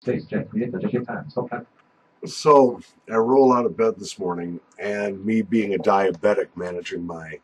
So I roll out of bed this morning, and me being a diabetic, managing my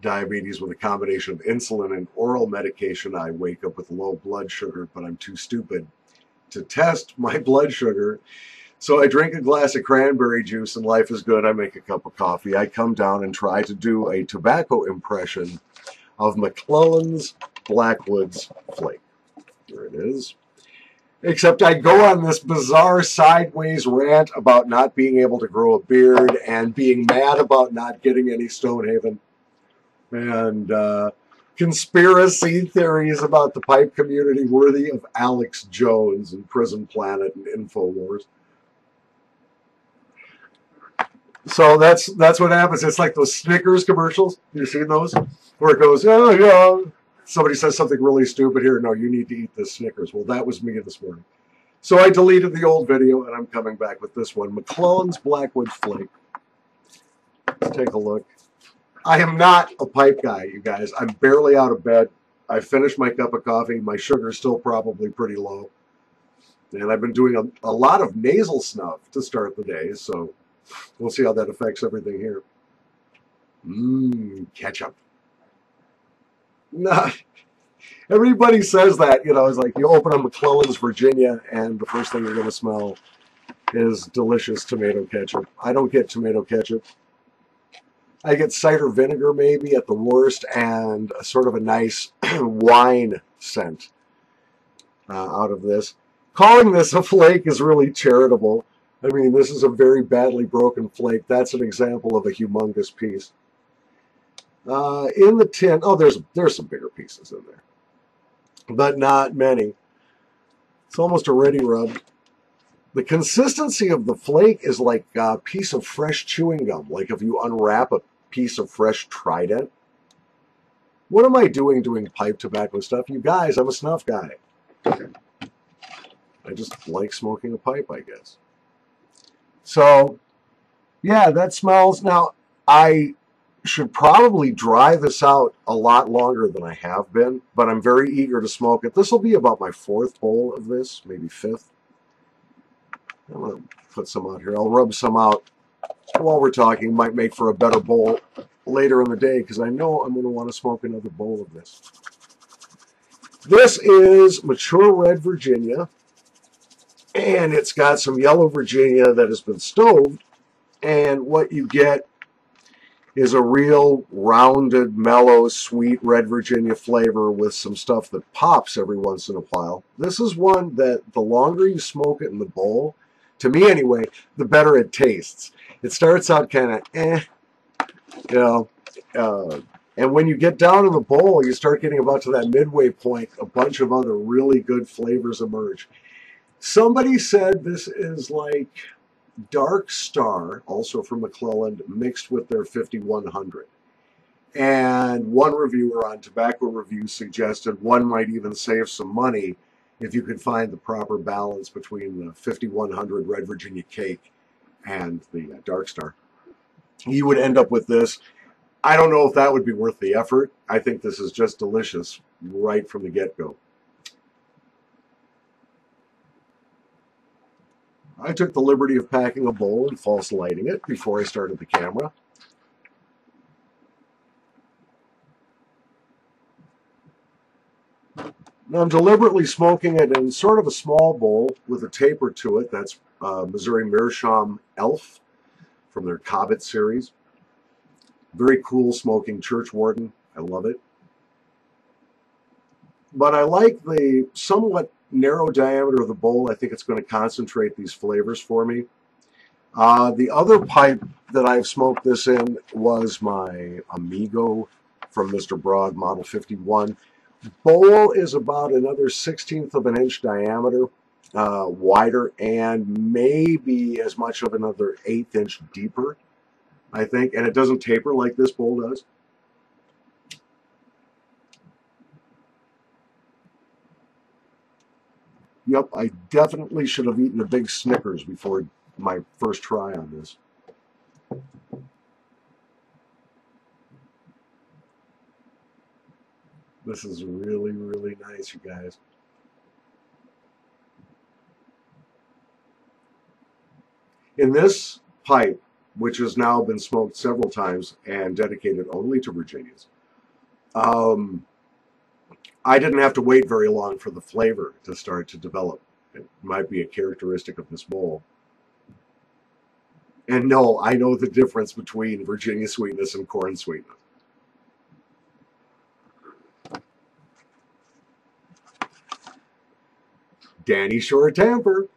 diabetes with a combination of insulin and oral medication, I wake up with low blood sugar, but I'm too stupid to test my blood sugar. So I drink a glass of cranberry juice, and life is good. I make a cup of coffee. I come down and try to do a tobacco impression of McClelland's Blackwoods Flake. There it is. Except I go on this bizarre sideways rant about not being able to grow a beard and being mad about not getting any Stonehaven, and conspiracy theories about the pipe community worthy of Alex Jones and Prison Planet and InfoWars. So that's what happens. It's like those Snickers commercials. You seen those? Where it goes, oh yeah, somebody says something really stupid here. No, you need to eat this Snickers. Well, that was me this morning. So I deleted the old video, and I'm coming back with this one. McClelland's Blackwoods Flake. Let's take a look. I am not a pipe guy, you guys. I'm barely out of bed. I finished my cup of coffee. My sugar's still probably pretty low. And I've been doing a lot of nasal snuff to start the day, so we'll see how that affects everything here. Ketchup. Nah. Everybody says that, you know, it's like you open up McClelland's, Virginia, and the first thing you're going to smell is delicious tomato ketchup. I don't get tomato ketchup. I get cider vinegar maybe at the worst, and a sort of a nice wine scent out of this. Calling this a flake is really charitable. I mean, this is a very badly broken flake. That's an example of a humongous piece. In the tin, oh, there's some bigger pieces in there, but not many. It's almost already rubbed. The consistency of the flake is like a piece of fresh chewing gum, like if you unwrap a piece of fresh Trident. What am I doing pipe tobacco stuff? You guys, I'm a snuff guy. I just like smoking a pipe, I guess. So, yeah, that smells. Now, I should probably dry this out a lot longer than I have been, but I'm very eager to smoke it. This will be about my fourth bowl of this, maybe fifth. I'm going to put some out here. I'll rub some out while we're talking. Might make for a better bowl later in the day, because I know I'm going to want to smoke another bowl of this. This is mature red Virginia, and it's got some yellow Virginia that has been stoved, and what you get is a real rounded, mellow, sweet red Virginia flavor with some stuff that pops every once in a while. This is one that the longer you smoke it in the bowl, to me anyway, the better it tastes. It starts out kind of you know, and when you get down in the bowl, you start getting about to that midway point, a bunch of other really good flavors emerge. Somebody said this is like Dark Star, also from McClelland, mixed with their 5100. And one reviewer on Tobacco Review suggested one might even save some money if you could find the proper balance between the 5100 Red Virginia Cake and the Dark Star. You would end up with this. I don't know if that would be worth the effort. I think this is just delicious right from the get-go. I took the liberty of packing a bowl and false lighting it before I started the camera. Now I'm deliberately smoking it in sort of a small bowl with a taper to it. That's Missouri Meerschaum Elf from their Cobbett series. Very cool smoking church warden. I love it. But I like the somewhat narrow diameter of the bowl. I think it's going to concentrate these flavors for me. The other pipe that I've smoked this in was my Amigo from Mr. Broad, Model 51. Bowl is about another 1/16 of an inch diameter, wider, and maybe as much of another 1/8 inch deeper, I think. And it doesn't taper like this bowl does. Yep, I definitely should have eaten a big Snickers before my first try on this. This is really, really nice, you guys. In this pipe, which has now been smoked several times and dedicated only to Virginias, I didn't have to wait very long for the flavor to start to develop. It might be a characteristic of this bowl. And no, I know the difference between Virginia sweetness and corn sweetness. Danny Shore Tamper.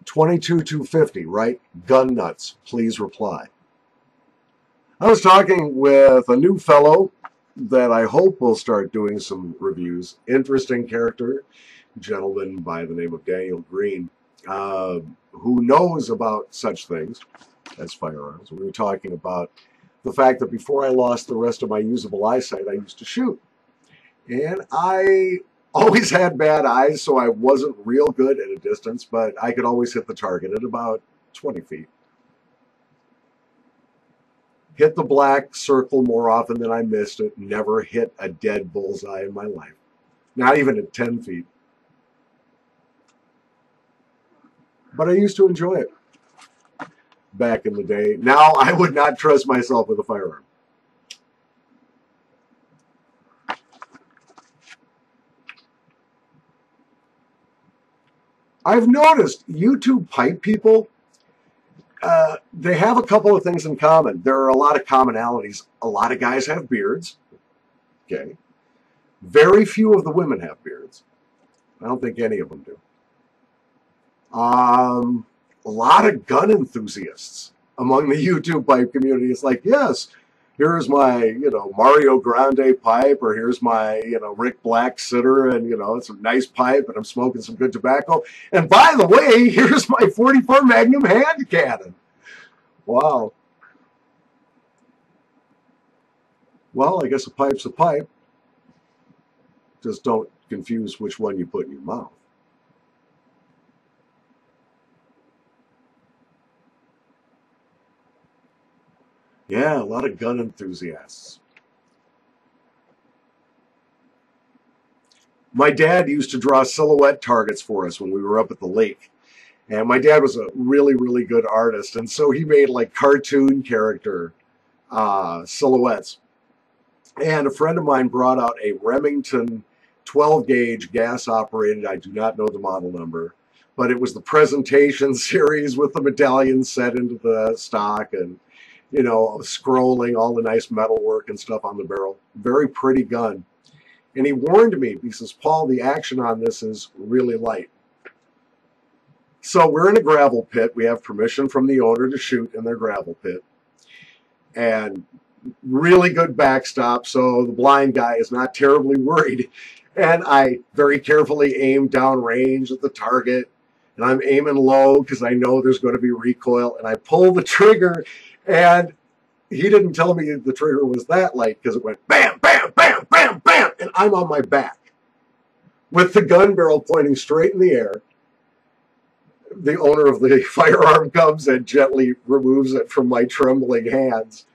$22,250, right? Gun nuts, please reply. I was talking with a new fellow that I hope will start doing some reviews. Interesting character, gentleman by the name of Daniel Green, who knows about such things as firearms. We were talking about the fact that before I lost the rest of my usable eyesight, I used to shoot. And I always had bad eyes, so I wasn't real good at a distance, but I could always hit the target at about 20 feet. Hit the black circle more often than I missed it. Never hit a dead bullseye in my life. Not even at 10 feet. But I used to enjoy it back in the day. Now I would not trust myself with a firearm. I've noticed YouTube pipe people, they have a couple of things in common. There are a lot of commonalities. A lot of guys have beards. Okay. Very few of the women have beards. I don't think any of them do. A lot of gun enthusiasts among the YouTube pipe community. It's like, yes, here's my, Mario Grande pipe, or here's my, Rick Black sitter, and, it's a nice pipe, and I'm smoking some good tobacco. And by the way, here's my 44 Magnum hand cannon. Wow. Well, I guess a pipe's a pipe. Just don't confuse which one you put in your mouth. Yeah, a lot of gun enthusiasts. My dad used to draw silhouette targets for us when we were up at the lake. And my dad was a really, really good artist. And so he made like cartoon character silhouettes. And a friend of mine brought out a Remington 12 gauge gas operated, I do not know the model number, but it was the presentation series with the medallion set into the stock and, scrolling all the nice metalwork and stuff on the barrel. Very pretty gun. And he warned me, he says, Paul, the action on this is really light. So we're in a gravel pit. We have permission from the owner to shoot in their gravel pit. And really good backstop, so the blind guy is not terribly worried. And I very carefully aim downrange at the target. And I'm aiming low because I know there's going to be recoil. And I pull the trigger, and he didn't tell me the trigger was that light because it went bam, bam, bam, bam, bam. And I'm on my back with the gun barrel pointing straight in the air. The owner of the firearm comes and gently removes it from my trembling hands.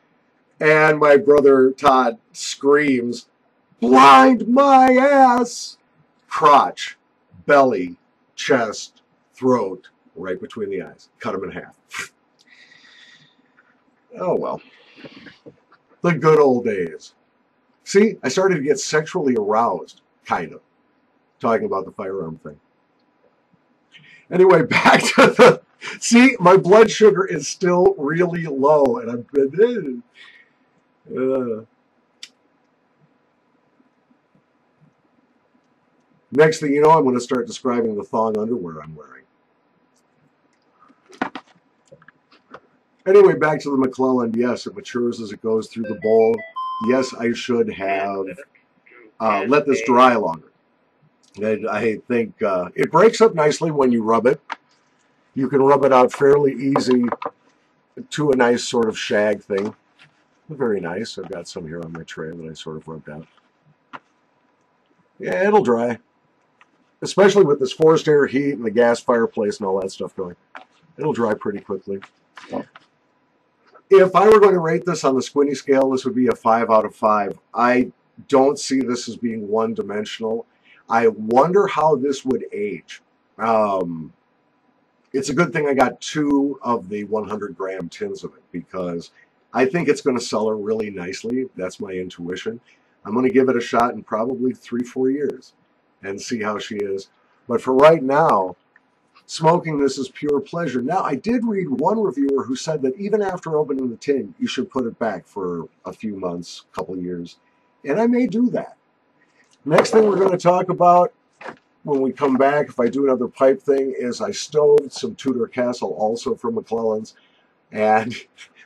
And my brother Todd screams, blind my ass! Crotch, belly, chest, throat, right between the eyes. Cut him in half. Oh well. The good old days. See, I started to get sexually aroused, kind of, talking about the firearm thing. Anyway, back to the... See, my blood sugar is still really low, and I've been... Next thing you know, I'm going to start describing the thong underwear I'm wearing. Anyway, back to the McClelland. Yes, it matures as it goes through the bowl. Yes, I should have let this dry longer. I think it breaks up nicely when you rub it. You can rub it out fairly easy to a nice sort of shag thing. Very nice. I've got some here on my tray that I sort of rubbed out. Yeah, it'll dry. Especially with this forced air heat and the gas fireplace and all that stuff going. It'll dry pretty quickly. If I were going to rate this on the Squinty scale, this would be a 5 out of 5. I don't see this as being one-dimensional. I wonder how this would age. It's a good thing I got 2 of the 100-gram tins of it, because I think it's going to sell her really nicely. That's my intuition. I'm going to give it a shot in probably 3-4 years and see how she is. But for right now, smoking this is pure pleasure. Now, I did read one reviewer who said that even after opening the tin, you should put it back for a few months, a couple years. And I may do that. Next thing we're going to talk about when we come back, if I do another pipe thing, is I stoved some Tudor Castle also from McClelland's, and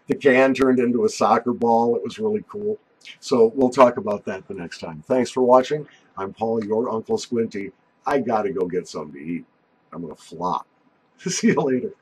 the can turned into a soccer ball. It was really cool. So we'll talk about that the next time. Thanks for watching. I'm Paul, your Uncle Squinty. I got to go get something to eat. I'm going to flop. See you later.